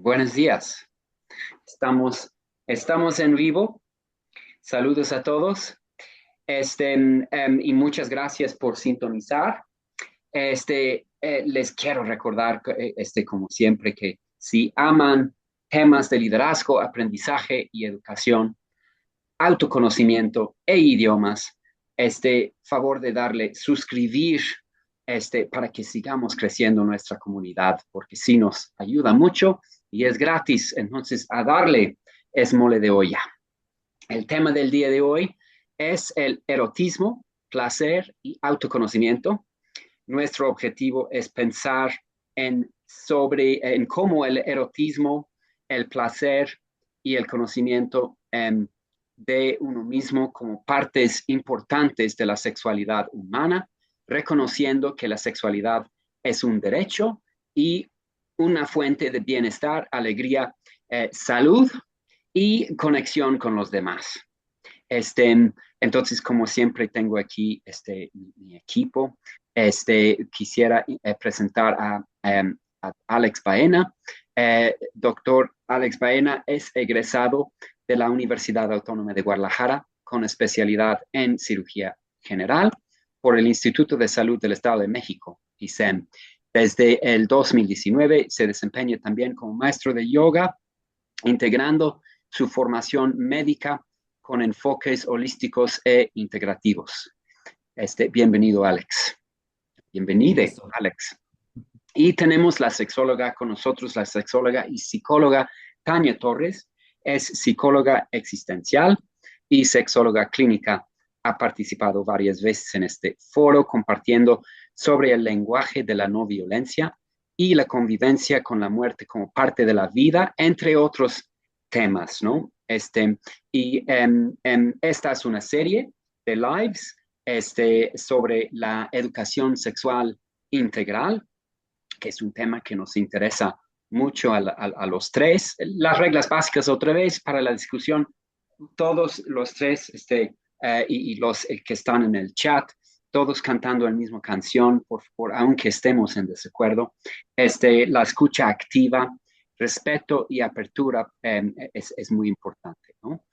Buenos días. Estamos, estamos en vivo. Saludos a todos. Y muchas gracias por sintonizar. Les quiero recordar, como siempre, que si aman temas de liderazgo, aprendizaje y educación, autoconocimiento e idiomas, favor de darle suscribir, para que sigamos creciendo nuestra comunidad, porque sí nos ayuda mucho y es gratis. Entonces, a darle es mole de olla. El tema del día de hoy es el erotismo, placer y autoconocimiento. Nuestro objetivo es pensar en cómo el erotismo, el placer y el conocimiento de uno mismo como partes importantes de la sexualidad humana, reconociendo que la sexualidad es un derecho y una fuente de bienestar, alegría, salud y conexión con los demás. Entonces, como siempre, tengo aquí mi equipo. Quisiera presentar a Alex Baena. Doctor Alex Baena es egresado de la Universidad Autónoma de Guadalajara con especialidad en cirugía general por el Instituto de Salud del Estado de México, ISEM. Desde el 2019 se desempeña también como maestro de yoga, integrando su formación médica con enfoques holísticos e integrativos. Bienvenido, Alex. Bienvenide, Listo. Alex. Y tenemos la sexóloga con nosotros, la sexóloga y psicóloga Tania Torres. Es psicóloga existencial y sexóloga clínica. Ha participado varias veces en este foro compartiendo sobre el lenguaje de la no violencia y la convivencia con la muerte como parte de la vida, entre otros temas, ¿no? Esta es una serie de lives sobre la educación sexual integral, que es un tema que nos interesa mucho a los tres. Las reglas básicas otra vez para la discusión, todos los tres y los que están en el chat, todos cantando la misma canción, aunque estemos en desacuerdo. La escucha activa, respeto y apertura es muy importante, ¿no?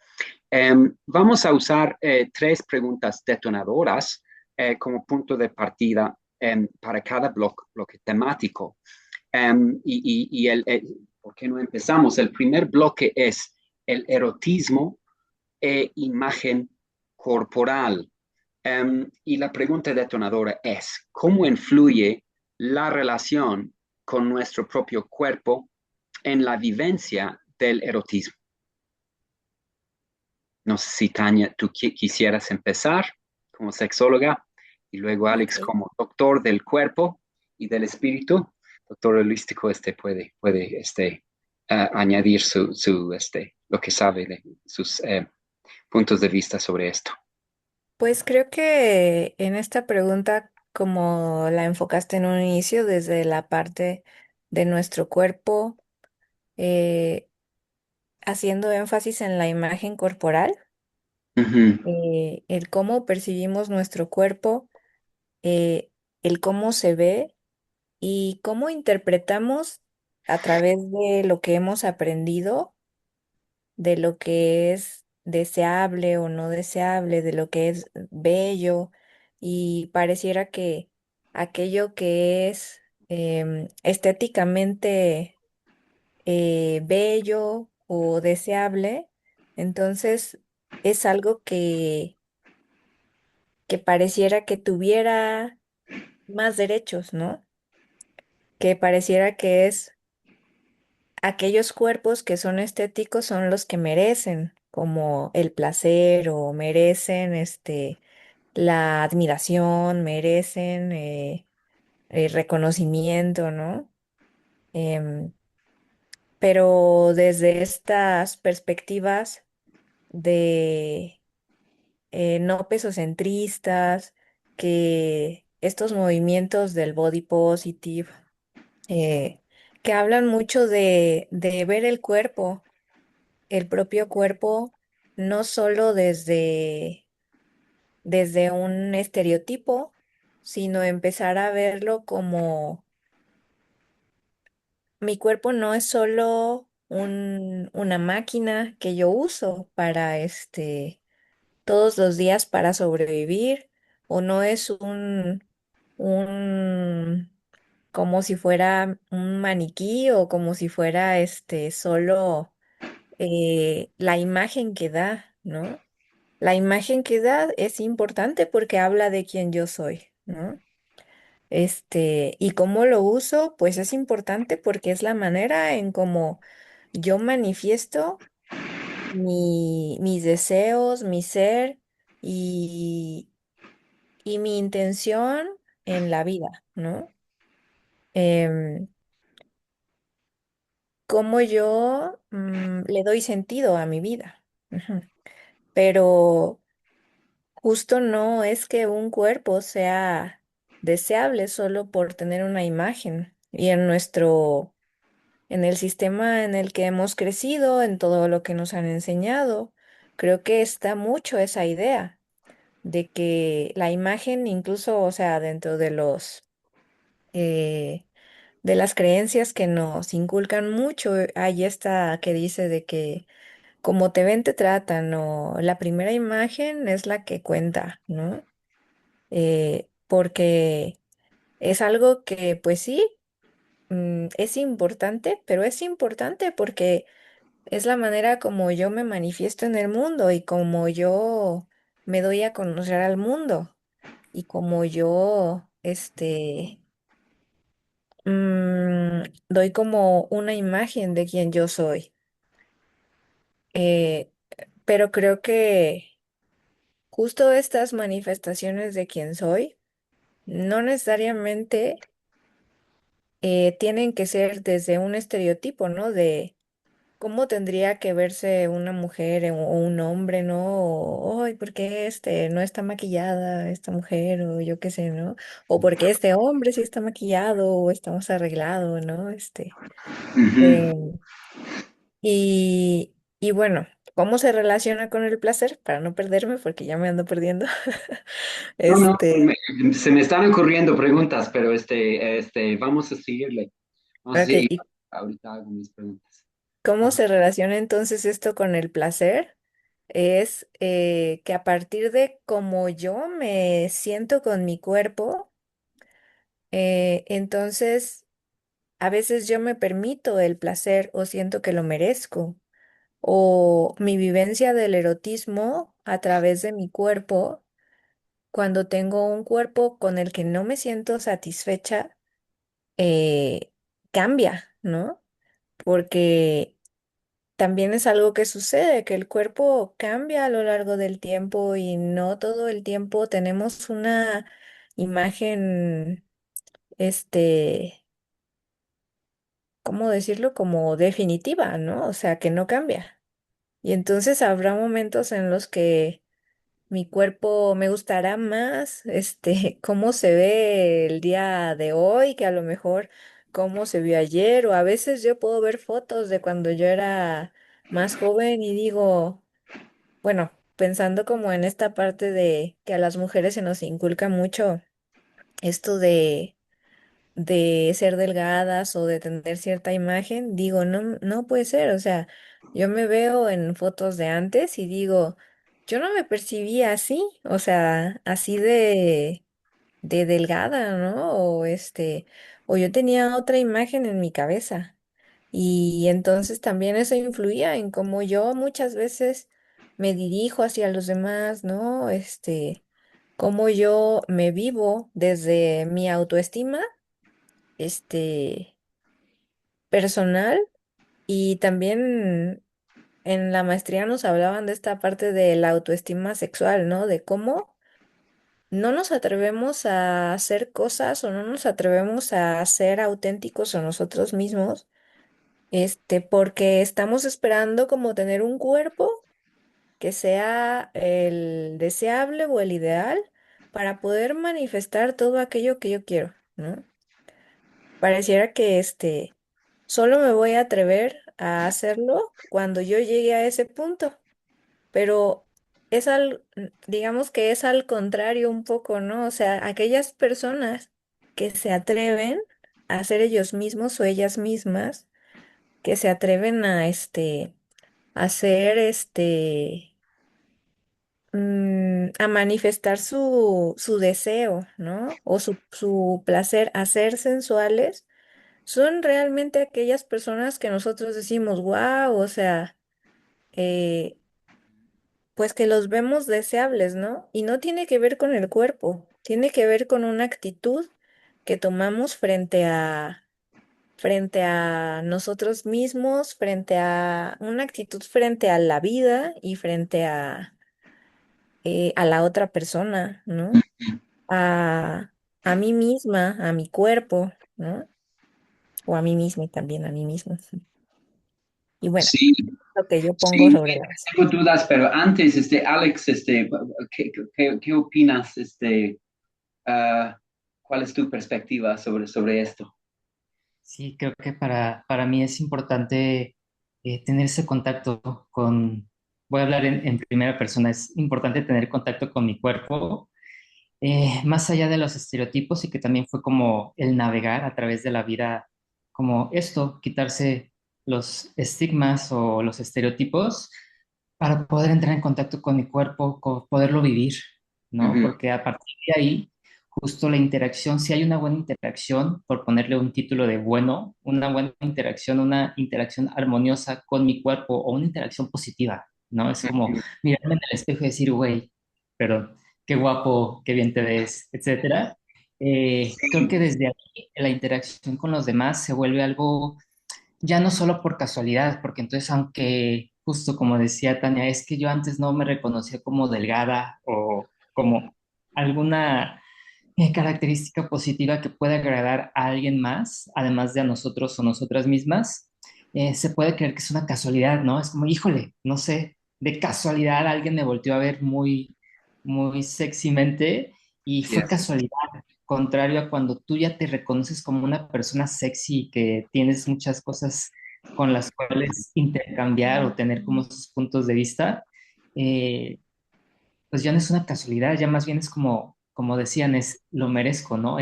Vamos a usar tres preguntas detonadoras como punto de partida para cada bloque temático. ¿Por qué no empezamos? El primer bloque es el erotismo e imagen corporal. Y la pregunta detonadora es, ¿cómo influye la relación con nuestro propio cuerpo en la vivencia del erotismo? No sé si Tania, tú quisieras empezar como sexóloga y luego Alex Ok. como doctor del cuerpo y del espíritu. Doctor holístico puede añadir lo que sabe de sus puntos de vista sobre esto. Pues creo que en esta pregunta, como la enfocaste en un inicio, desde la parte de nuestro cuerpo, eh, haciendo énfasis en la imagen corporal, Ujú. el cómo percibimos nuestro cuerpo, eh, el cómo se ve y cómo interpretamos a través de lo que hemos aprendido, de lo que es deseable o no deseable, de lo que es bello, y pareciera que aquello que es estéticamente bello o deseable, entonces es algo que pareciera que tuviera más derechos, ¿no? Que pareciera que es aquellos cuerpos que son estéticos son los que merecen como el placer o merecen la admiración, merecen el reconocimiento, ¿no? Em, pero desde estas perspectivas de no pesocentristas, que estos movimientos del body positive, eh, que hablan mucho de ver el propio cuerpo, no solo desde un estereotipo, sino empezar a verlo como mi cuerpo no es solo una máquina que yo uso para todos los días para sobrevivir, o no es un, como si fuera un maniquí o como si fuera solo la imagen que da, ¿no? La imagen que da es importante porque habla de quién yo soy, ¿no? Y cómo lo uso, pues es importante porque es la manera en cómo yo manifiesto mis deseos, mi ser y, y mi intención en la vida, ¿no? Em, Cómo yo le doy sentido a mi vida. Ujú. Pero justo no es que un cuerpo sea deseable solo por tener una imagen. Y en el sistema en el que hemos crecido, en todo lo que nos han enseñado, creo que está mucho esa idea de que la imagen, incluso, o sea, dentro eh, de las creencias que nos inculcan mucho, hay esta que dice de que como te ven, te tratan, o la primera imagen es la que cuenta, ¿no? Porque es algo que, pues sí, es importante, pero es importante porque es la manera como yo me manifiesto en el mundo y como yo me doy a conocer al mundo y como yo, doy como una imagen de quién yo soy. Eh, pero creo que justo estas manifestaciones de quién soy no necesariamente tienen que ser desde un estereotipo, ¿no? De cómo tendría que verse una mujer o un hombre, ¿no? O, "Ay, ¿por qué no está maquillada esta mujer? O yo qué sé, ¿no? O por qué este hombre sí está maquillado o está más arreglado, ¿no? Ujú. Em, y bueno, ¿cómo se relaciona con el placer? Para no perderme, porque ya me ando perdiendo. No, no, Este, se me están ocurriendo preguntas, pero vamos a seguirle. Vamos a ok, seguir. ¿y Ahorita hago mis preguntas. cómo Ajá. se relaciona entonces esto con el placer? Es que a partir de cómo yo me siento con mi cuerpo, entonces a veces yo me permito el placer o siento que lo merezco, o mi vivencia del erotismo a través de mi cuerpo, cuando tengo un cuerpo con el que no me siento satisfecha, eh, cambia, ¿no? Porque también es algo que sucede, que el cuerpo cambia a lo largo del tiempo y no todo el tiempo tenemos una imagen, este, ¿cómo decirlo? Como definitiva, ¿no? O sea, que no cambia. Y entonces habrá momentos en los que mi cuerpo me gustará más, cómo se ve el día de hoy, que a lo mejor cómo se vio ayer, o a veces yo puedo ver fotos de cuando yo era más joven y digo, bueno, pensando como en esta parte de que a las mujeres se nos inculca mucho esto de ser delgadas o de tener cierta imagen, digo, no, no puede ser, o sea, yo me veo en fotos de antes y digo, yo no me percibía así, o sea, así de delgada, ¿no? O yo tenía otra imagen en mi cabeza. Y entonces también eso influía en cómo yo muchas veces me dirijo hacia los demás, ¿no? Cómo yo me vivo desde mi autoestima, este, personal, y también en la maestría nos hablaban de esta parte de la autoestima sexual, ¿no? De cómo no nos atrevemos a hacer cosas o no nos atrevemos a ser auténticos o nosotros mismos, porque estamos esperando como tener un cuerpo que sea el deseable o el ideal para poder manifestar todo aquello que yo quiero, ¿no? Pareciera que solo me voy a atrever a hacerlo cuando yo llegue a ese punto, pero digamos que es al contrario un poco, ¿no? O sea, aquellas personas que se atreven a ser ellos mismos o ellas mismas, que se atreven a a ser a manifestar su deseo, ¿no? O su placer a ser sensuales, son realmente aquellas personas que nosotros decimos, wow, o sea, eh, pues que los vemos deseables, ¿no? Y no tiene que ver con el cuerpo, tiene que ver con una actitud que tomamos frente a nosotros mismos, frente a una actitud frente a la vida y frente a la otra persona, ¿no? A, a mí misma, a mi cuerpo, ¿no? O a mí misma y también a mí misma. Y bueno, Sí, lo que yo pongo sí, sobre la mesa. tengo dudas, pero antes, Alex, ¿qué opinas, ah, cuál es tu perspectiva sobre esto? Sí, creo que para mí es importante tener ese contacto voy a hablar en primera persona, es importante tener contacto con mi cuerpo, más allá de los estereotipos y que también fue como el navegar a través de la vida, como esto, quitarse los estigmas o los estereotipos para poder entrar en contacto con mi cuerpo, poderlo vivir, ¿no? Ujú, Porque a partir de ahí, justo la interacción, si hay una buena interacción, por ponerle un título de bueno, una buena interacción, una interacción armoniosa con mi cuerpo o una interacción positiva, ¿no? Es como ujú. mirarme en el espejo y decir, güey, pero qué guapo, qué bien te ves, etcétera. Creo que Sí, desde aquí la interacción con los demás se vuelve algo ya no solo por casualidad, porque entonces aunque justo como decía Tania, es que yo antes no me reconocía como delgada o como alguna característica positiva que pueda agradar a alguien más, además de a nosotros o nosotras mismas, se puede creer que es una casualidad, ¿no? Es como, híjole, no sé, de casualidad alguien me volteó a ver muy sexymente y así fue es. casualidad. Contrario a cuando tú ya te reconoces como una persona sexy y que tienes muchas cosas con las cuales intercambiar o tener como sus puntos de vista, eh, pues ya no es una casualidad, ya más bien es como decían, es lo merezco, ¿no?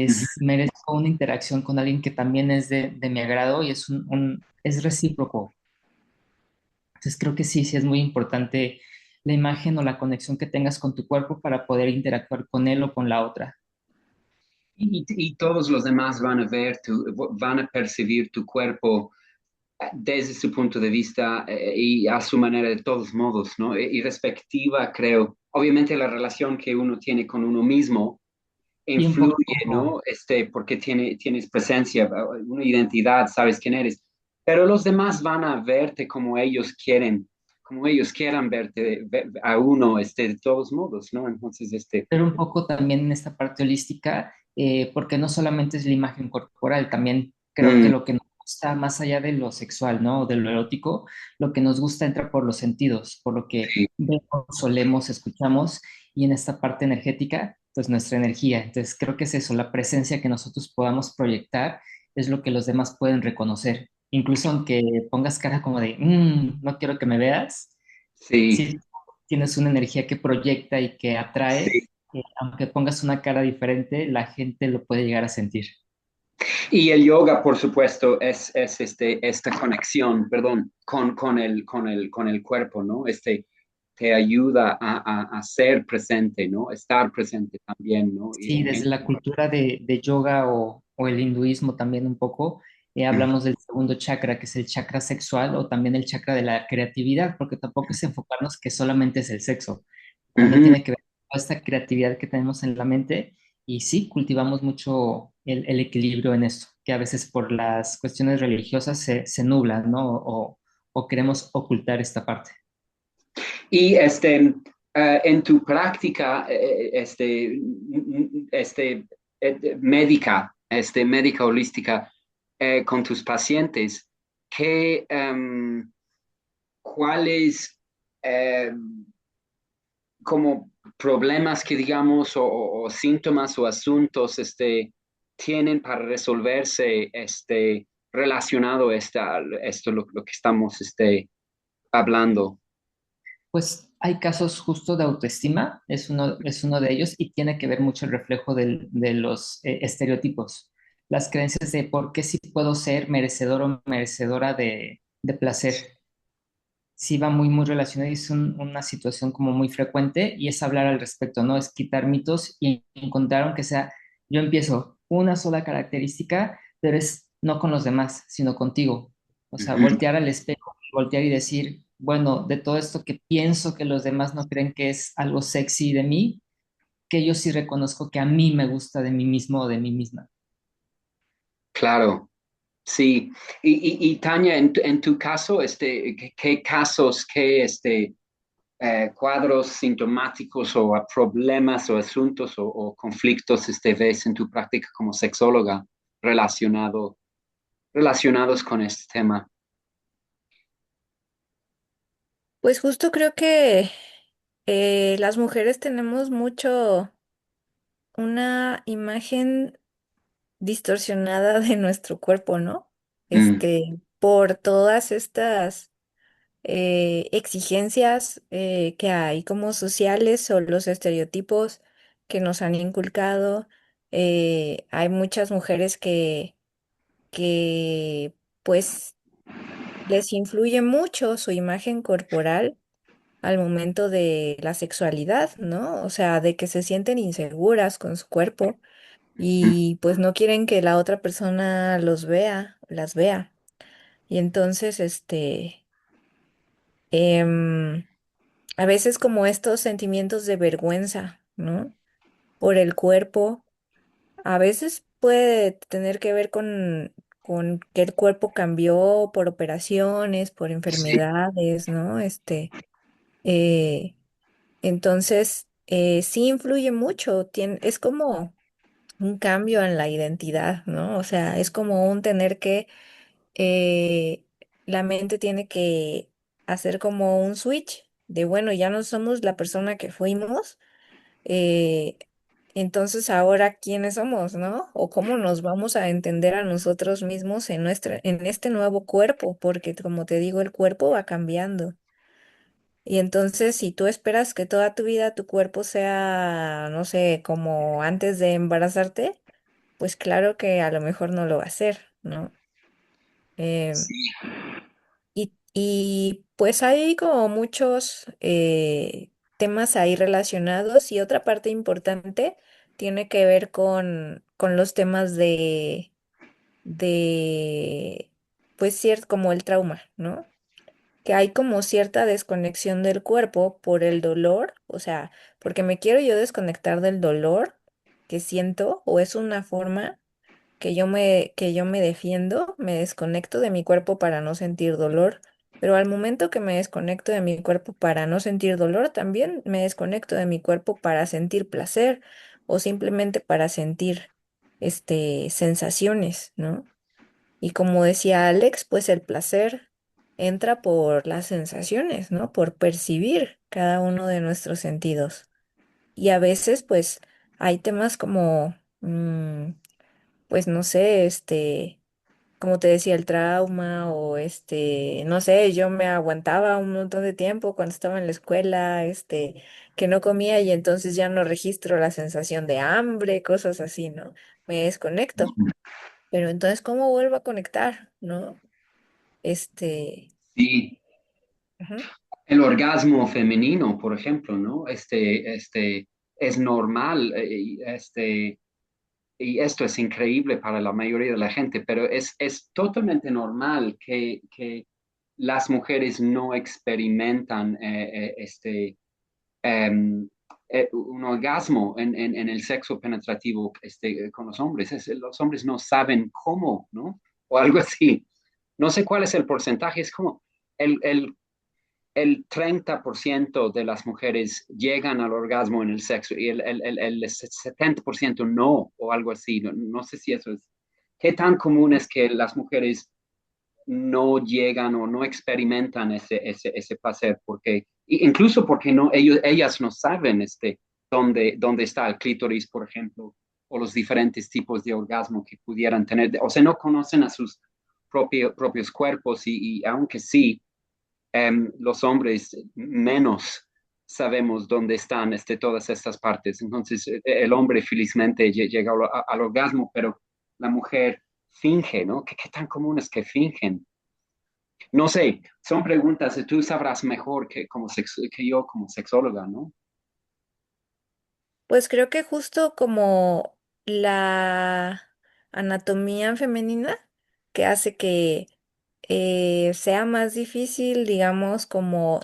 Ujú. Merezco una interacción con alguien que también es de mi agrado y es es recíproco. Entonces creo que sí es muy importante la imagen o la conexión que tengas con tu cuerpo para poder interactuar con él o con la otra. Y todos los demás van a ver, van a percibir tu cuerpo desde su punto de vista y a su manera de todos modos, ¿no? Y respectiva, creo, obviamente la relación que uno tiene con uno mismo Y un influye, poco, ¿no? Porque tienes presencia, una identidad, sabes quién eres, pero los demás van a verte como ellos quieran verte a uno, de todos modos, ¿no? Entonces, pero un poco también en esta parte holística, porque no solamente es la imagen corporal, también creo que mm, lo que nos gusta más allá de lo sexual, ¿no? O de lo erótico, lo que nos gusta entra por los sentidos, por lo que sí. vemos, olemos, escuchamos, y en esta parte energética, pues nuestra energía. Entonces creo que es eso, la presencia que nosotros podamos proyectar es lo que los demás pueden reconocer. Incluso aunque pongas cara como de, no quiero que me veas, Sí, si tienes una energía que proyecta y que atrae, sí. aunque pongas una cara diferente, la gente lo puede llegar a sentir. Y el yoga, por supuesto, es esta conexión, perdón, con el cuerpo, ¿no? Te ayuda a ser presente, ¿no? Estar presente también, ¿no? Sí, desde la cultura de yoga o el hinduismo también un poco, hablamos del segundo chakra, que es el chakra sexual o también el chakra de la creatividad, porque tampoco es enfocarnos que solamente es el sexo, también Ujú. tiene que ver con esta creatividad que tenemos en la mente y sí, cultivamos mucho el equilibrio en esto, que a veces por las cuestiones religiosas se nublan, ¿no? O queremos ocultar esta parte. Y en tu práctica, médica, médica holística, con tus pacientes, ¿cuáles como problemas que digamos o síntomas o asuntos tienen para resolverse relacionado esto lo que estamos hablando? Pues hay casos justo de autoestima, es uno de ellos y tiene que ver mucho el reflejo de los estereotipos. las creencias de por qué sí puedo ser merecedor o merecedora de placer. Sí va muy, muy relacionado y es una situación como muy frecuente y es hablar al respecto, ¿no? Es quitar mitos y encontrar, aunque sea, yo empiezo una sola característica, pero es no con los demás, sino contigo. O sea, Ujú. voltear al espejo, voltear y decir, bueno, de todo esto que pienso que los demás no creen que es algo sexy de mí, que yo sí reconozco que a mí me gusta de mí mismo o de mí misma. Claro, sí. Y Tania, en tu caso, ¿qué casos, cuadros sintomáticos o problemas o asuntos o conflictos ves en tu práctica como sexóloga relacionados con este tema? Pues justo creo que las mujeres tenemos mucho una imagen distorsionada de nuestro cuerpo, ¿no? Mm, Por todas estas exigencias que hay como sociales o los estereotipos que nos han inculcado. Hay muchas mujeres que pues les influye mucho su imagen corporal al momento de la sexualidad, ¿no? O sea, de que se sienten inseguras con su cuerpo mm, y pues no quieren que la otra persona los vea, las vea. Y entonces, em, a veces como estos sentimientos de vergüenza, ¿no? Por el cuerpo, a veces puede tener que ver con que el cuerpo cambió por operaciones, por sí, enfermedades, ¿no? Eh, entonces, sí influye mucho, es como un cambio en la identidad, ¿no? O sea, es como un tener que eh, la mente tiene que hacer como un switch de, bueno, ya no somos la persona que fuimos, eh, entonces ahora quiénes somos, ¿no? O cómo nos vamos a entender a nosotros mismos en este nuevo cuerpo, porque como te digo, el cuerpo va cambiando. Y entonces, si tú esperas que toda tu vida tu cuerpo sea, no sé, como antes de embarazarte, pues claro que a lo mejor no lo va a hacer, ¿no? Em, sí, pues hay como muchos temas ahí relacionados y otra parte importante tiene que ver con los temas de, pues cierto, como el trauma, ¿no? Que hay como cierta desconexión del cuerpo por el dolor, o sea, porque me quiero yo desconectar del dolor que siento o es una forma que yo me defiendo, me desconecto de mi cuerpo para no sentir dolor, pero al momento que me desconecto de mi cuerpo para no sentir dolor, también me desconecto de mi cuerpo para sentir placer o simplemente para sentir sensaciones, ¿no? Y como decía Alex, pues el placer entra por las sensaciones, ¿no? Por percibir cada uno de nuestros sentidos. Y a veces, pues, hay temas como, pues, no sé, como te decía, el trauma o no sé, yo me aguantaba un montón de tiempo cuando estaba en la escuela, que no comía y entonces ya no registro la sensación de hambre, cosas así, ¿no? Me desconecto. Pero entonces, ¿cómo vuelvo a conectar, no? Este, sí. ujú. El orgasmo femenino, por ejemplo, ¿no? Es normal, y esto es increíble para la mayoría de la gente, pero es totalmente normal que las mujeres no experimentan em, un orgasmo en el sexo penetrativo con los hombres. Los hombres no saben cómo, ¿no? O algo así. No sé cuál es el porcentaje, es como el, el, el 30% de las mujeres llegan al orgasmo en el sexo y el 70% no, o algo así. No, no sé si eso es. ¿Qué tan común es que las mujeres no llegan o no experimentan ese placer? Porque, incluso porque ellas no saben dónde está el clítoris, por ejemplo, o los diferentes tipos de orgasmo que pudieran tener. O sea, no conocen a sus propios cuerpos y aunque sí los hombres menos sabemos dónde están todas estas partes. Entonces, el hombre felizmente llega al orgasmo, pero la mujer finge, ¿no? ¿Qué tan común es que fingen? No sé, son preguntas que tú sabrás mejor que yo como sexóloga, ¿no? Pues creo que justo como la anatomía femenina que hace que sea más difícil, digamos, como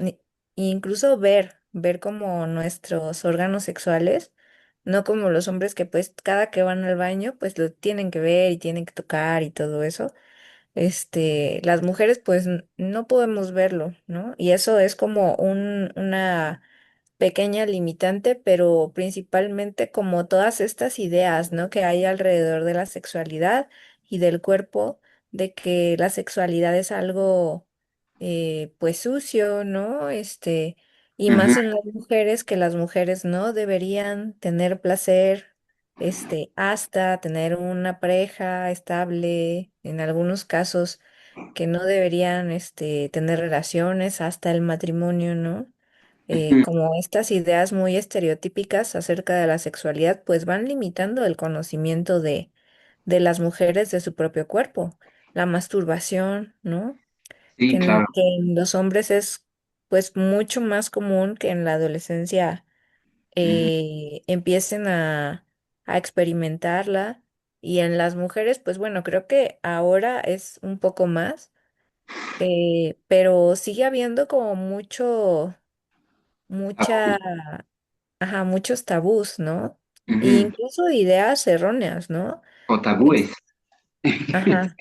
incluso ver como nuestros órganos sexuales, no como los hombres que pues cada que van al baño pues lo tienen que ver y tienen que tocar y todo eso. Las mujeres pues no podemos verlo, ¿no? Y eso es como una pequeña limitante, pero principalmente como todas estas ideas, ¿no? Que hay alrededor de la sexualidad y del cuerpo, de que la sexualidad es algo pues sucio, ¿no? Y Ujú, más en las mujeres, que las mujeres no deberían tener placer, hasta tener una pareja estable, en algunos casos que no deberían, tener relaciones hasta el matrimonio, ¿no? ujú. Como estas ideas muy estereotípicas acerca de la sexualidad, pues van limitando el conocimiento de las mujeres de su propio cuerpo. La masturbación, ¿no? Sí, claro. Que en los hombres es pues mucho más común que en la adolescencia Ujú. empiecen a experimentarla. Y en las mujeres, pues bueno, creo que ahora es un poco más, pero sigue habiendo como mucha, ajá, muchos tabús, ¿no? E Ujú. incluso ideas erróneas, ¿no? O Es- tabúes. ajá,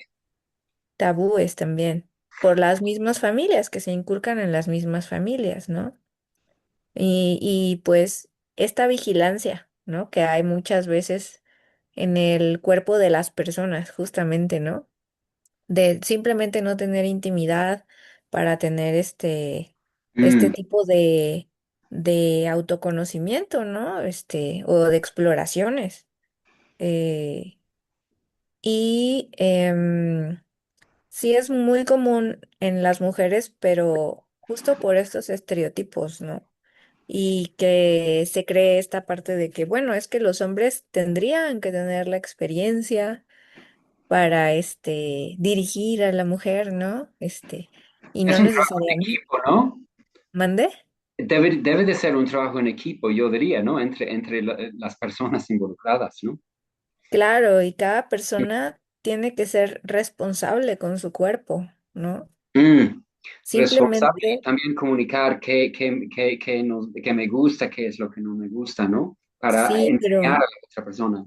tabúes también, por las mismas familias que se inculcan en las mismas familias, ¿no? Y pues esta vigilancia, ¿no? Que hay muchas veces en el cuerpo de las personas, justamente, ¿no? De simplemente no tener intimidad para tener este Mm, tipo de autoconocimiento, ¿no? O de exploraciones. Eh, y sí es muy común en las mujeres, pero justo por estos estereotipos, ¿no? Y que se cree esta parte de que, bueno, es que los hombres tendrían que tener la experiencia para dirigir a la mujer, ¿no? Y es no un trabajo en necesariamente. equipo, ¿no? ¿Mande? Debe de ser un trabajo en equipo, yo diría, ¿no? Entre las personas involucradas, ¿no? Claro, y cada persona tiene que ser responsable con su cuerpo, ¿no? Mm, responsable y Simplemente, también comunicar qué me gusta, qué es lo que no me gusta, ¿no? Para sí, enseñar a pero la otra persona.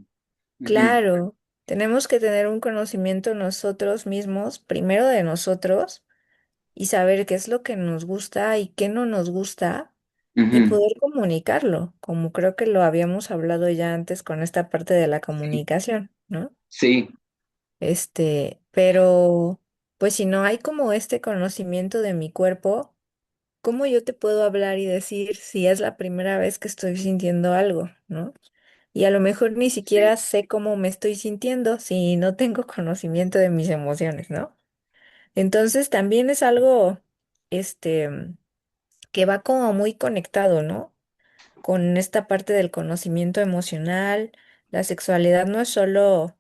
Ujú. claro, tenemos que tener un conocimiento nosotros mismos, primero de nosotros, y saber qué es lo que nos gusta y qué no nos gusta, y Ujú. poder comunicarlo, como creo que lo habíamos hablado ya antes con esta parte de la Sí, comunicación, ¿no? sí, Pero pues si no hay como este conocimiento de mi cuerpo, ¿cómo yo te puedo hablar y decir si es la primera vez que estoy sintiendo algo, ¿no? Y a lo mejor ni sí, siquiera sé cómo me estoy sintiendo si no tengo conocimiento de mis emociones, ¿no? Entonces también es algo, este, que va como muy conectado, ¿no? Con esta parte del conocimiento emocional. La sexualidad no es solo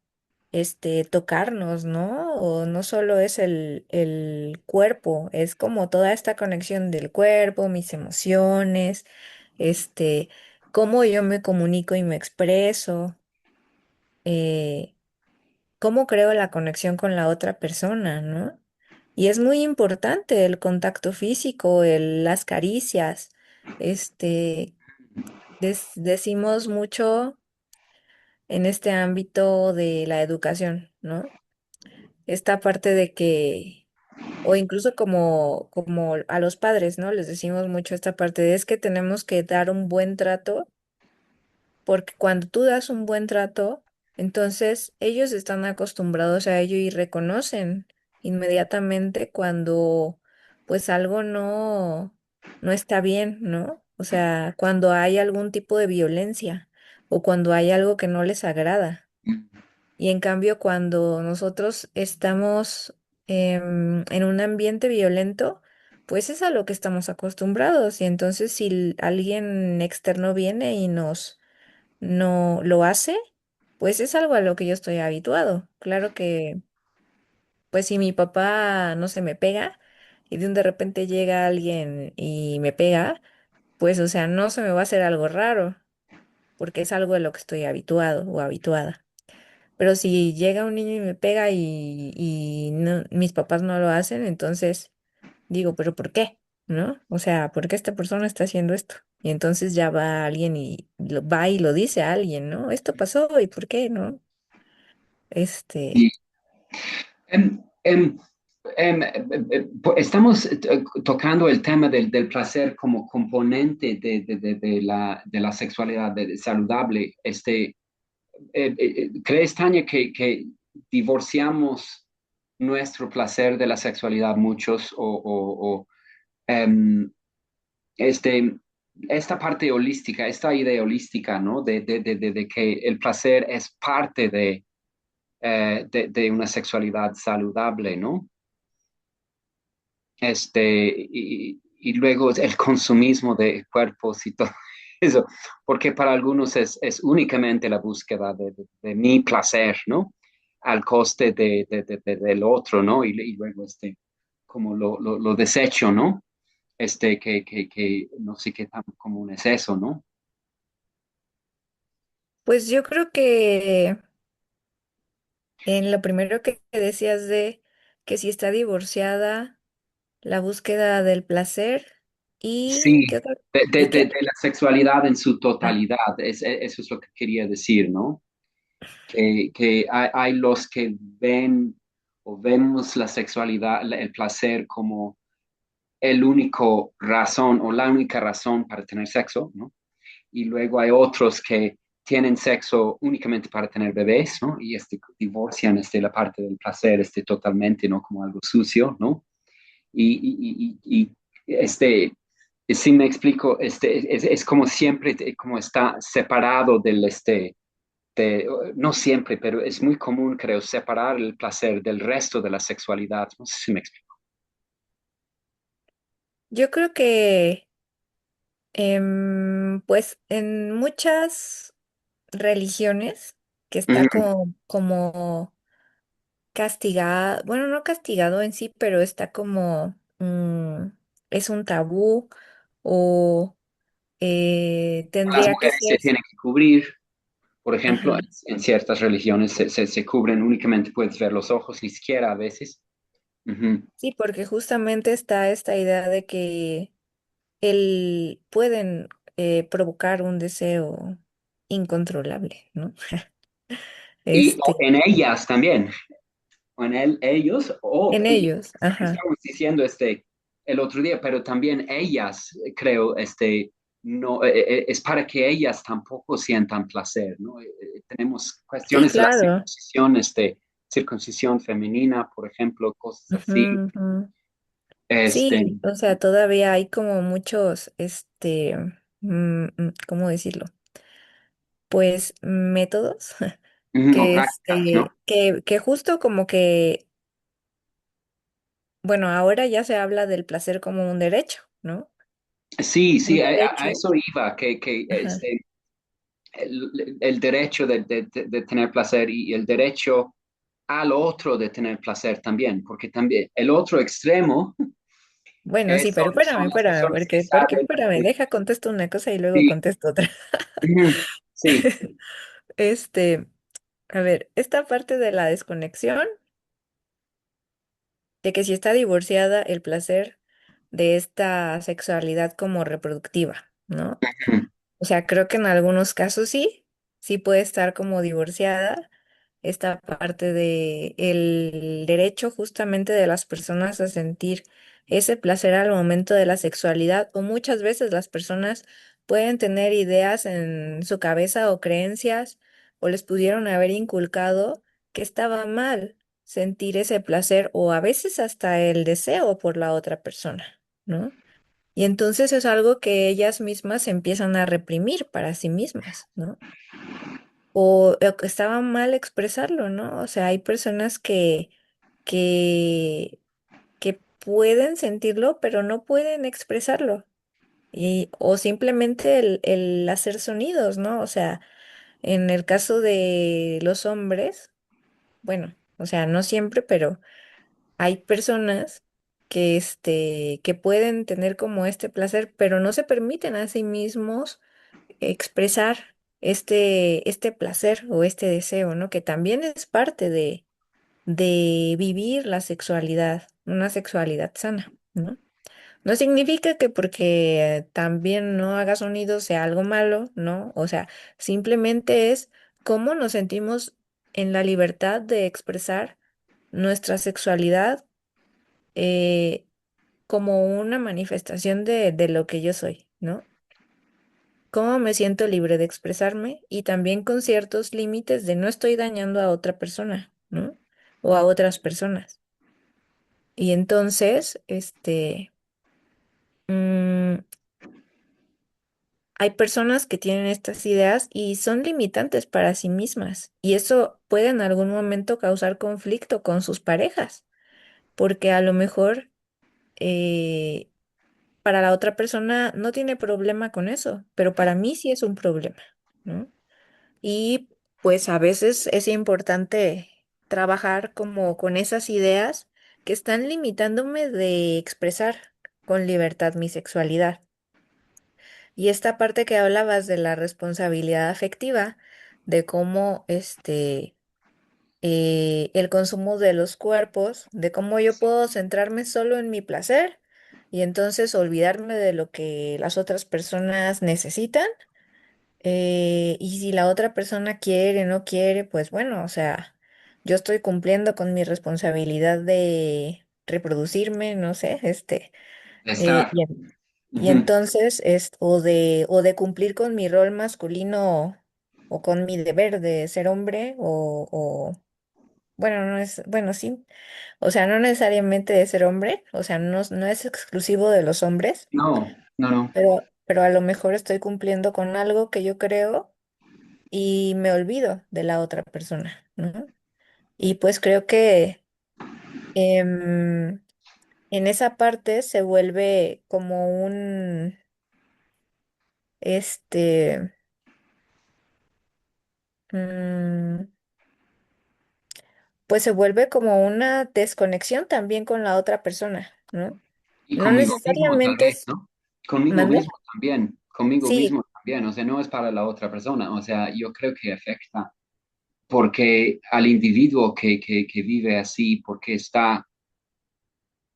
tocarnos, ¿no? O no solo es el cuerpo, es como toda esta conexión del cuerpo, mis emociones, este, cómo yo me comunico y me expreso, eh, cómo creo la conexión con la otra persona, ¿no? Y es muy importante el contacto físico, las caricias, este, decimos mucho en este ámbito de la educación, ¿no? Esta parte de que, o incluso como a los padres, ¿no? Les decimos mucho esta parte de es que tenemos que dar un buen trato, porque cuando tú das un buen trato, entonces ellos están acostumbrados a ello y reconocen inmediatamente cuando pues algo no está bien, ¿no? O sea, cuando hay algún tipo de violencia o cuando hay algo que no les agrada. Y en cambio, cuando nosotros estamos en un ambiente violento, pues es a lo que estamos acostumbrados. Y entonces si alguien externo viene y nos no lo hace, pues es algo a lo que yo estoy habituado. Claro que, pues si mi papá no se me pega y de repente llega alguien y me pega, pues o sea, no se me va a hacer algo raro, porque es algo a lo que estoy habituado o habituada. Pero si llega un niño y me pega y mis papás no lo hacen, entonces digo, ¿pero por qué? ¿No? O sea, ¿por qué esta persona está haciendo esto? Y entonces ya va alguien y va y lo dice a alguien, ¿no? Esto pasó y ¿por qué? ¿No? Y, Este, em, em, estamos tocando el tema del placer como componente de la sexualidad saludable. ¿Crees, Tania, que divorciamos nuestro placer de la sexualidad muchos o, em, este, esta parte holística, esta idea holística, ¿no? De que el placer es parte de una sexualidad saludable, ¿no? Y luego el consumismo de cuerpos y todo eso, porque para algunos es únicamente la búsqueda de mi placer, ¿no? Al coste del otro, ¿no? Y luego como lo desecho, ¿no? Que no sé qué tan común es eso, ¿no? pues yo creo que en lo primero que decías de que si está divorciada, la búsqueda del placer Sí, y ¿qué otra? de, de- ¿Y de- qué? de la sexualidad en su Ah, totalidad, eso es lo que quería decir, ¿no? Que hay los que ven o vemos la sexualidad, el placer como el único razón o la única razón para tener sexo, ¿no? Y luego hay otros que tienen sexo únicamente para tener bebés, ¿no? Y divorcian la parte del placer totalmente, ¿no? Como algo sucio, ¿no? Y si me explico, es como siempre, como está separado no siempre, pero es muy común, creo, separar el placer del resto de la sexualidad. No sé si me explico. yo creo que pues en muchas religiones que está Ujú. como castigada, bueno, no castigado en sí, pero está como es un tabú o Las tendría que mujeres se ser, tienen que cubrir, por ejemplo, ajá. en ciertas religiones se cubren, únicamente puedes ver los ojos, ni siquiera a veces. Ujú. Sí, porque justamente está esta idea de que pueden provocar un deseo incontrolable, ¿no? O Este, en ellas también, o en ellos, en ellos, ajá. estamos diciendo el otro día, pero también ellas, creo, no, es para que ellas tampoco sientan placer, ¿no? Tenemos Sí, cuestiones de la claro. circuncisión femenina, por ejemplo, cosas Ujú, así. ujú. Este, Sí, o sea, todavía hay como muchos, ¿cómo decirlo? Pues métodos o que, prácticas, ¿no? que justo como que, bueno, ahora ya se habla del placer como un derecho, ¿no? Sí, Un sí, a derecho. eso iba, que Ajá. el derecho de tener placer y el derecho al otro de tener placer también, porque también el otro extremo Bueno, sí, pero son las espérame, personas que porque saben. espérame, deja contesto una cosa y luego Sí, contesto otra. ujú, sí, Este, a ver, esta parte de la desconexión, de que si está divorciada el placer de esta sexualidad como reproductiva, ¿no? ujú. O sea, creo que en algunos casos sí, sí puede estar como divorciada esta parte de el derecho justamente de las personas a sentir ese placer al momento de la sexualidad, o muchas veces las personas pueden tener ideas en su cabeza o creencias o les pudieron haber inculcado que estaba mal sentir ese placer o a veces hasta el deseo por la otra persona, ¿no? Y entonces es algo que ellas mismas empiezan a reprimir para sí mismas, ¿no? O que estaba mal expresarlo, ¿no? O sea, hay personas que, que pueden sentirlo, pero no pueden expresarlo. O simplemente el hacer sonidos, ¿no? O sea, En el caso de los hombres, bueno, o sea, no siempre, pero hay personas que pueden tener como este placer, pero no se permiten a sí mismos expresar este placer o este deseo, ¿no? Que también es parte de vivir la sexualidad, una sexualidad sana, ¿no? No significa que porque también no haga sonido sea algo malo, ¿no? O sea, simplemente es cómo nos sentimos en la libertad de expresar nuestra sexualidad eh, como una manifestación de lo que yo soy, ¿no? Cómo me siento libre de expresarme y también con ciertos límites de no estoy dañando a otra persona, ¿no? O a otras personas. Y entonces, mm, hay personas que tienen estas ideas y son limitantes para sí mismas. Y eso puede en algún momento causar conflicto con sus parejas, porque a lo mejor eh, para la otra persona no tiene problema con eso, pero para mí sí es un problema, ¿no? Y pues a veces es importante trabajar como con esas ideas que están limitándome de expresar con libertad mi sexualidad. Y esta parte que hablabas de la responsabilidad afectiva, de cómo el consumo de los cuerpos, de cómo yo puedo centrarme solo en mi placer y entonces olvidarme de lo que las otras personas necesitan. Y si la otra persona quiere, no quiere, pues bueno, o sea, yo estoy cumpliendo con mi responsabilidad de reproducirme, no sé, eh, Estar. y, y Ujú. entonces o de cumplir con mi rol masculino o con mi deber de ser hombre bueno, no es, bueno, sí, o sea, no necesariamente de ser hombre, o sea, no es exclusivo de los hombres, No, no, no. pero a lo mejor estoy cumpliendo con algo que yo creo y me olvido de la otra persona, ¿no? Y pues creo que em, en esa parte se vuelve como este, mm, pues se vuelve como una desconexión también con la otra persona, ¿no? Y No conmigo mismo tal necesariamente vez, es, ¿no? Conmigo ¿mande? mismo también, conmigo Sí, mismo también, o sea, no es para la otra persona, o sea, yo creo que afecta porque al individuo que vive así, porque está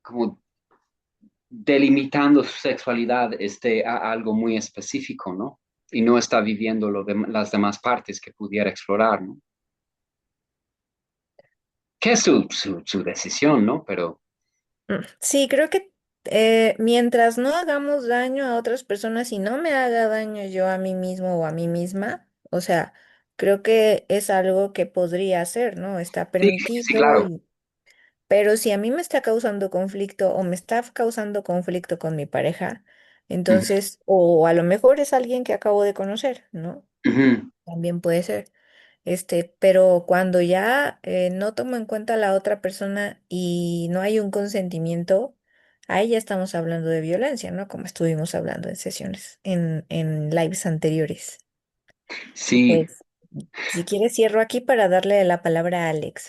como delimitando su sexualidad a algo muy específico, ¿no? Y no está viviendo las demás partes que pudiera explorar, ¿no? Que es su decisión, ¿no? Pero sí, creo que mientras no hagamos daño a otras personas y no me haga daño yo a mí mismo o a mí misma, o sea, creo que es algo que podría hacer, ¿no? Está sí, sí, permitido claro. y... Pero si a mí me está causando conflicto o me está causando conflicto con mi pareja, Ujú, entonces, o a lo mejor es alguien que acabo de conocer, ¿no? ujú. También puede ser. Pero cuando ya no tomo en cuenta a la otra persona y no hay un consentimiento, ahí ya estamos hablando de violencia, ¿no? Como estuvimos hablando en sesiones, en lives anteriores. Y Sí, pues, si quieres, cierro aquí para darle la palabra a Alex,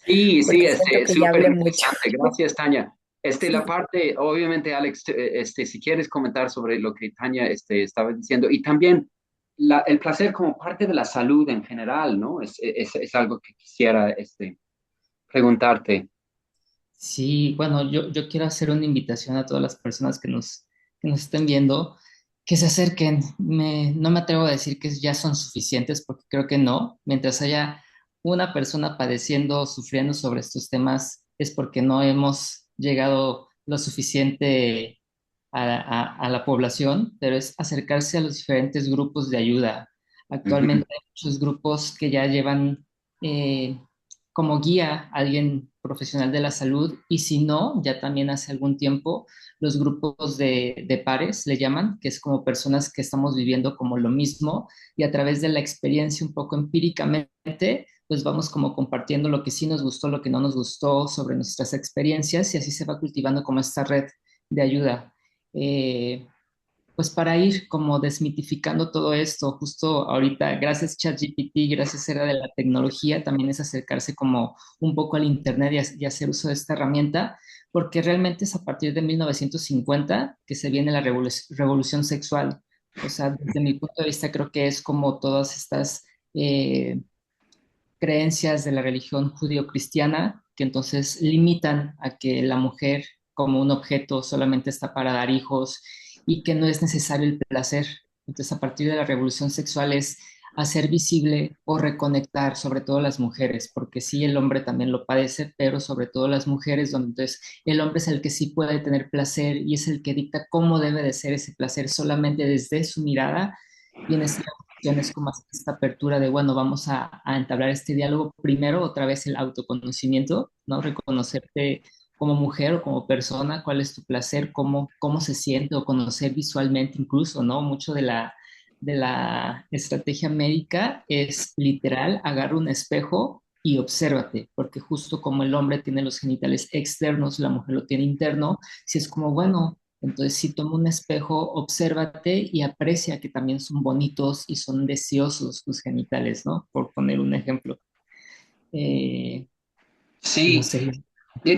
sí, sí, porque siento que ya súper hablé mucho. interesante. Gracias, Tania. La Sí. parte, obviamente, Alex, si quieres comentar sobre lo que Tania, estaba diciendo, y también el placer como parte de la salud en general, ¿no? Es algo que quisiera, preguntarte. Sí, bueno, yo quiero hacer una invitación a todas las personas que nos estén viendo, que se acerquen. No me atrevo a decir que ya son suficientes, porque creo que no. Mientras haya una persona padeciendo, sufriendo sobre estos temas, es porque no hemos llegado lo suficiente a la población, pero es acercarse a los diferentes grupos de ayuda. Ujú. Actualmente hay muchos grupos que ya llevan como guía a alguien profesional de la salud y si no, ya también hace algún tiempo los grupos de pares le llaman, que es como personas que estamos viviendo como lo mismo y a través de la experiencia un poco empíricamente, pues vamos como compartiendo lo que sí nos gustó, lo que no nos gustó sobre nuestras experiencias y así se va cultivando como esta red de ayuda. Eh, pues para ir como desmitificando todo esto, justo ahorita, gracias ChatGPT, gracias era de la tecnología, también es acercarse como un poco al Internet y hacer uso de esta herramienta, porque realmente es a partir de 1950 que se viene la revolución sexual. O sea, desde mi punto de vista creo que es como todas estas eh, creencias de la religión judío-cristiana que entonces limitan a que la mujer como un objeto solamente está para dar hijos y que no es necesario el placer. Entonces, a partir de la revolución sexual es hacer visible o reconectar, sobre todo las mujeres, porque sí, el hombre también lo padece, pero sobre todo las mujeres, donde entonces el hombre es el que sí puede tener placer y es el que dicta cómo debe de ser ese placer solamente desde su mirada. Y en esta es como hacer esta apertura de, bueno, vamos a entablar este diálogo. Primero, otra vez el autoconocimiento, ¿no? Reconocerte como mujer o como persona, cuál es tu placer, cómo se siente, o conocer visualmente incluso, ¿no? Mucho de la estrategia médica es literal, agarra un espejo y obsérvate, porque justo como el hombre tiene los genitales externos, la mujer lo tiene interno, si es como, bueno, entonces, si toma un espejo, obsérvate y aprecia que también son bonitos y son deseosos tus genitales, ¿no? Por poner un ejemplo. Eh, no Sí, sé.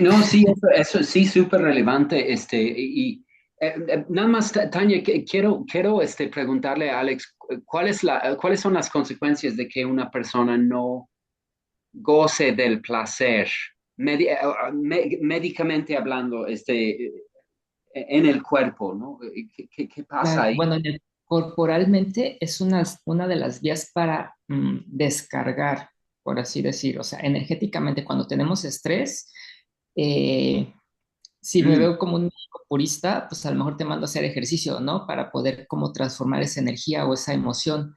no, sí, eso sí, súper relevante. Nada más, Tania, quiero preguntarle a Alex, ¿cuáles son las consecuencias de que una persona no goce del placer, médicamente hablando, en el cuerpo, ¿no? ¿Qué pasa Claro, ahí? bueno, corporalmente es una de las vías para descargar, por así decir. O sea, energéticamente, cuando tenemos estrés, eh, si me Mm, veo como un médico purista, pues a lo mejor te mando a hacer ejercicio, ¿no? Para poder como transformar esa energía o esa emoción.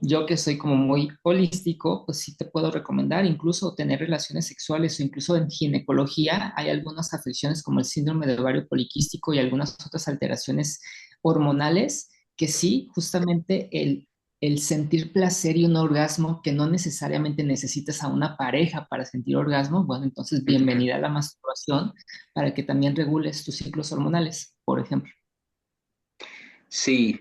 Yo que soy como muy holístico, pues sí te puedo recomendar incluso tener relaciones sexuales o incluso en ginecología hay algunas afecciones como el síndrome de ovario poliquístico y algunas otras alteraciones hormonales que sí, justamente el sentir placer y un orgasmo que no necesariamente necesitas a una pareja para sentir orgasmo, bueno, entonces ujú. bienvenida a la masturbación para que también regules tus ciclos hormonales, por ejemplo. Sí,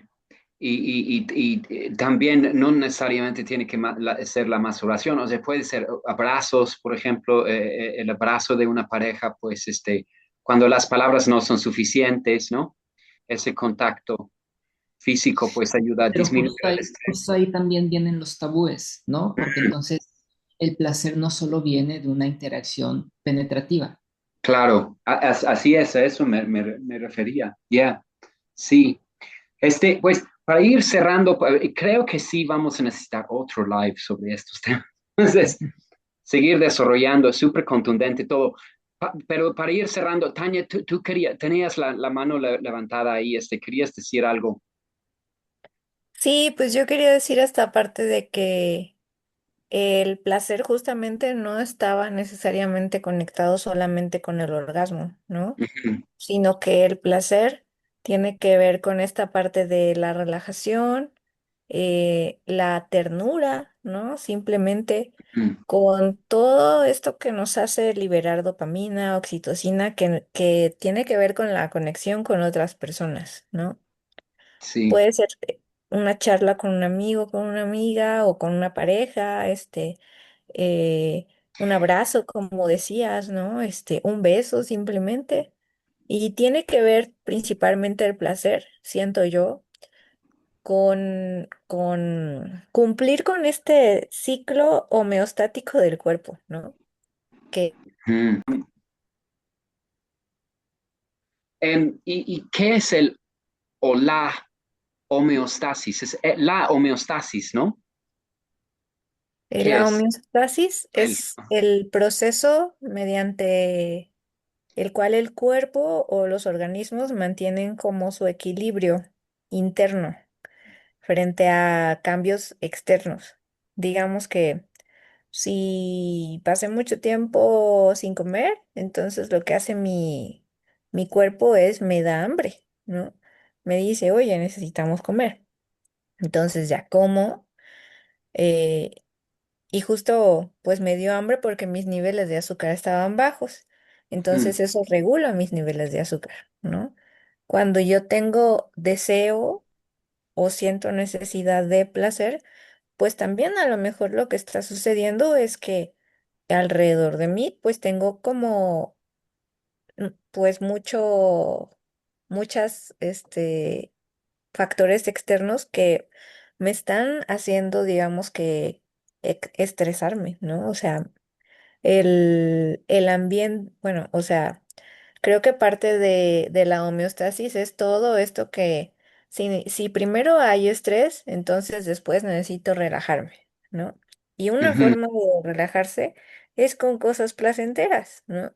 y también no necesariamente tiene que ser la masturbación, o sea, puede ser abrazos, por ejemplo, el abrazo de una pareja, pues cuando las palabras no son suficientes, ¿no? Ese contacto físico pues ayuda a Pero disminuir el justo estrés. ahí también vienen los tabúes, ¿no? Porque entonces el placer no solo viene de una interacción penetrativa. Claro, así es, a eso me refería. Ya, sí. Pues para ir cerrando, creo que sí vamos a necesitar otro live sobre estos temas. Entonces, seguir desarrollando, es súper contundente todo. Pero para ir cerrando, Tania, tú tenías la mano levantada ahí, querías decir algo. Sí, pues yo quería decir esta parte de que el placer justamente no estaba necesariamente conectado solamente con el orgasmo, ¿no? Ujú, Sino que el placer tiene que ver con esta parte de la relajación, la ternura, ¿no? Simplemente ujú, con todo esto que nos hace liberar dopamina, oxitocina, que tiene que ver con la conexión con otras personas, ¿no? sí. Puede ser una charla con un amigo, con una amiga o con una pareja, un abrazo, como decías, ¿no? Un beso simplemente. Y tiene que ver principalmente el placer, siento yo, con cumplir con este ciclo homeostático del cuerpo, ¿no? Que Ujú. ¿Y qué es el o la homeostasis? Es la homeostasis, ¿no? ¿Qué la es homeostasis el? es el proceso mediante el cual el cuerpo o los organismos mantienen como su equilibrio interno frente a cambios externos. Digamos que si pasé mucho tiempo sin comer, entonces lo que hace mi cuerpo es me da hambre, ¿no? Me dice, oye, necesitamos comer. Entonces ya como. eh, y justo pues me dio hambre porque mis niveles de azúcar estaban bajos. Mm, Entonces eso regula mis niveles de azúcar, ¿no? cuando yo tengo deseo o siento necesidad de placer, pues también a lo mejor lo que está sucediendo es que alrededor de mí, pues tengo como, pues muchas, factores externos que me están haciendo, digamos que, estresarme, ¿no? O sea, el ambiente, bueno, o sea, creo que parte de la homeostasis es todo esto que si primero hay estrés, entonces después necesito relajarme, ¿no? Y una Ujú, forma de relajarse es con cosas placenteras, ¿no?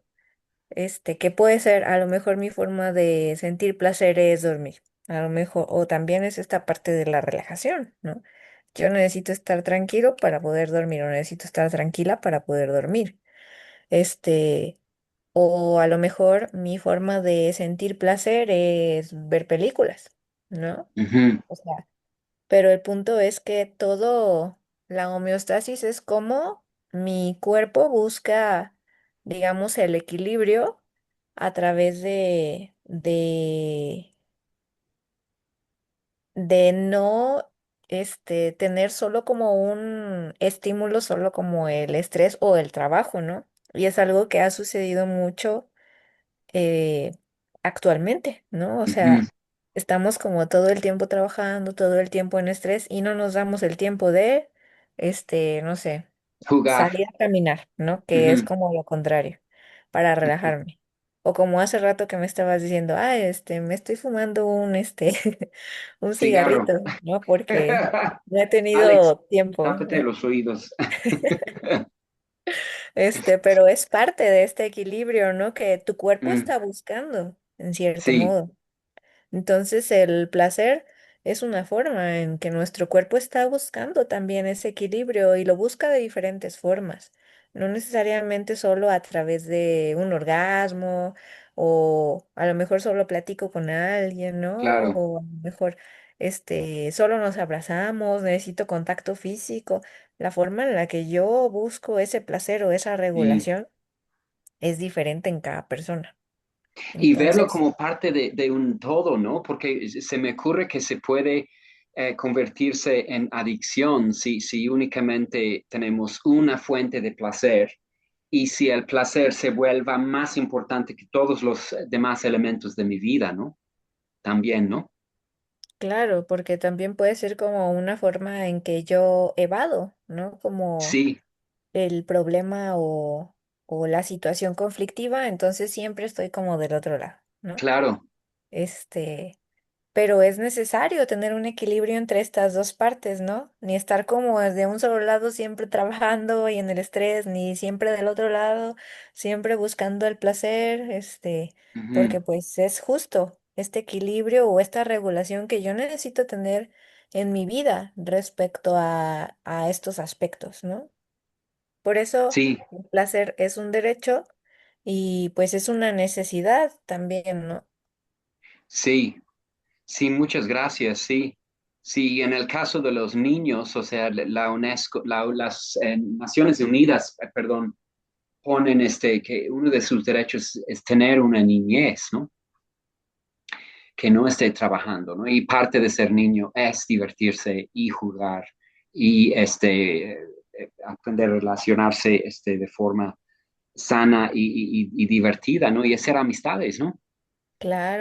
Que puede ser, a lo mejor mi forma de sentir placer es dormir, a lo mejor, o también es esta parte de la relajación, ¿no? Yo necesito estar tranquilo para poder dormir, o necesito estar tranquila para poder dormir. Este, o a lo mejor mi forma de sentir placer es ver películas, ¿no? ujú, O sea, pero el punto es que todo, la homeostasis es como mi cuerpo busca, digamos, el equilibrio a través de no, tener solo como un estímulo, solo como el estrés o el trabajo, ¿no? Y es algo que ha sucedido mucho eh, actualmente, ¿no? O ujú. sea, estamos como todo el tiempo trabajando, todo el tiempo en estrés y no nos damos el tiempo de, no sé, Jugar. salir a caminar, ¿no? Que es Ujú, como lo contrario, para ujú. relajarme. O como hace rato que me estabas diciendo, me estoy fumando un Cigarro. cigarrito, ¿no? Porque no he Alex, tenido tiempo, tápate ¿no? los oídos. Pero es parte de este equilibrio, ¿no? Que tu cuerpo Mm, está buscando, en cierto sí, modo. Entonces, el placer es una forma en que nuestro cuerpo está buscando también ese equilibrio y lo busca de diferentes formas, no necesariamente solo a través de un orgasmo o a lo mejor solo platico con alguien, ¿no? claro. O a lo mejor solo nos abrazamos, necesito contacto físico. La forma en la que yo busco ese placer o esa Sí. regulación es diferente en cada persona. Y verlo Entonces, como parte de un todo, ¿no? Porque se me ocurre que se puede convertirse en adicción si únicamente tenemos una fuente de placer y si el placer se vuelva más importante que todos los demás elementos de mi vida, ¿no? También, ¿no? claro, porque también puede ser como una forma en que yo evado, ¿no? Como Sí, el problema o la situación conflictiva, entonces siempre estoy como del otro lado, ¿no? claro. Este, pero es necesario tener un equilibrio entre estas dos partes, ¿no? Ni estar como de un solo lado siempre trabajando y en el estrés, ni siempre del otro lado, siempre buscando el placer, Ujú, porque pues es justo este equilibrio o esta regulación que yo necesito tener en mi vida respecto a estos aspectos, ¿no? Por eso sí, el placer es un derecho y pues es una necesidad también, ¿no? sí. Sí, muchas gracias. Sí, sí, en el caso de los niños, o sea, la UNESCO, las Naciones Unidas, perdón, ponen que uno de sus derechos es tener una niñez, ¿no? Que no esté trabajando, ¿no? Y parte de ser niño es divertirse y jugar y aprender a relacionarse de forma sana y divertida, ¿no? Y hacer amistades, ¿no?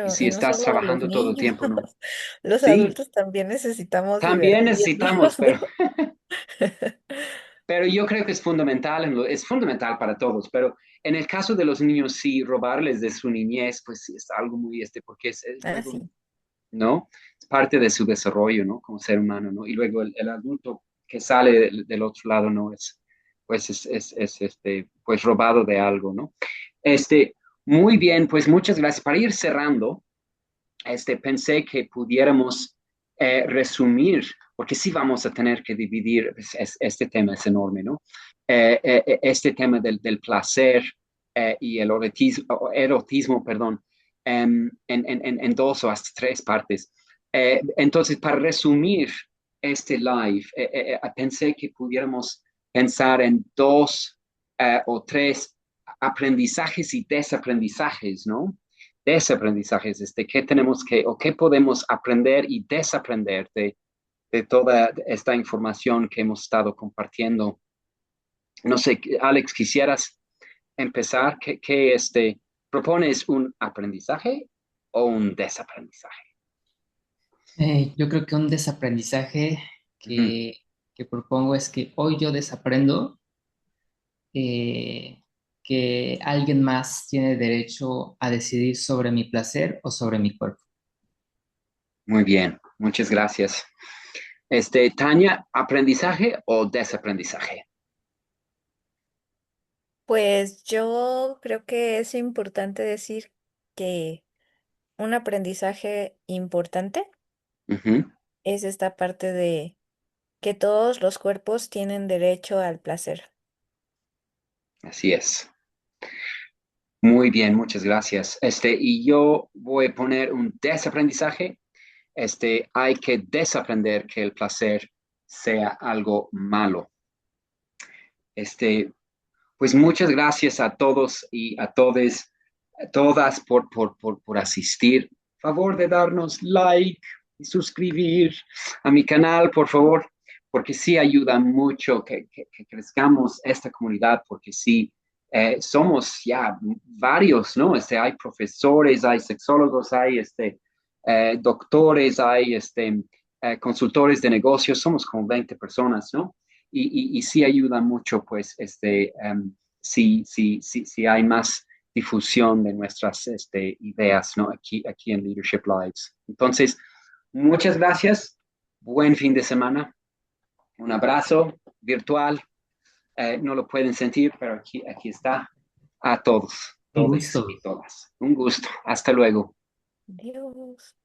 Y Claro, si y no estás solo los trabajando todo el niños, tiempo, ¿no? los Sí, adultos también necesitamos también divertirnos, necesitamos, pero ¿no? Pero yo creo que es fundamental, es fundamental para todos, pero en el caso de los niños, sí, robarles de su niñez, pues sí, es algo muy, porque es Ah, luego, sí, ¿no? Es parte de su desarrollo, ¿no? Como ser humano, ¿no? Y luego el adulto que sale del otro lado, ¿no? Pues pues robado de algo, ¿no? Muy bien, pues muchas gracias. Para ir cerrando, pensé que pudiéramos resumir, porque sí vamos a tener que dividir, pues, este tema es enorme, ¿no? Este tema del placer y el erotismo, perdón, en dos o hasta tres partes. Entonces, para resumir este live, pensé que pudiéramos pensar en dos o tres aprendizajes y desaprendizajes, ¿no? desaprendizajes, qué tenemos que o qué podemos aprender y desaprender de toda esta información que hemos estado compartiendo. No sé, Alex, ¿quisieras empezar? ¿Propones un aprendizaje o un desaprendizaje? Yo creo que un desaprendizaje Ujú. que propongo es que hoy yo desaprendo eh, que alguien más tiene derecho a decidir sobre mi placer o sobre mi cuerpo. Muy bien, muchas gracias. Tania, ¿aprendizaje o desaprendizaje? Pues yo creo que es importante decir que un aprendizaje importante Ujú. es esta parte de que todos los cuerpos tienen derecho al placer. Así es. Muy bien, muchas gracias. Y yo voy a poner un desaprendizaje. Hay que desaprender que el placer sea algo malo. Este, pues muchas gracias a todos y a todes, a todas por asistir. Favor de darnos like y suscribir a mi canal, por favor, porque sí ayuda mucho que crezcamos esta comunidad, porque sí, somos ya varios, ¿no? Hay profesores, hay sexólogos, hay doctores, hay consultores de negocios, somos como 20 personas, ¿no? Y sí ayuda mucho, pues, si hay más difusión de nuestras ideas, ¿no? Aquí en Leadership Lives. Entonces, muchas gracias. Buen fin de semana. Un abrazo virtual. No lo pueden sentir, pero aquí está. A todos, Un todes gusto. y todas. Un gusto. Hasta luego. Dios.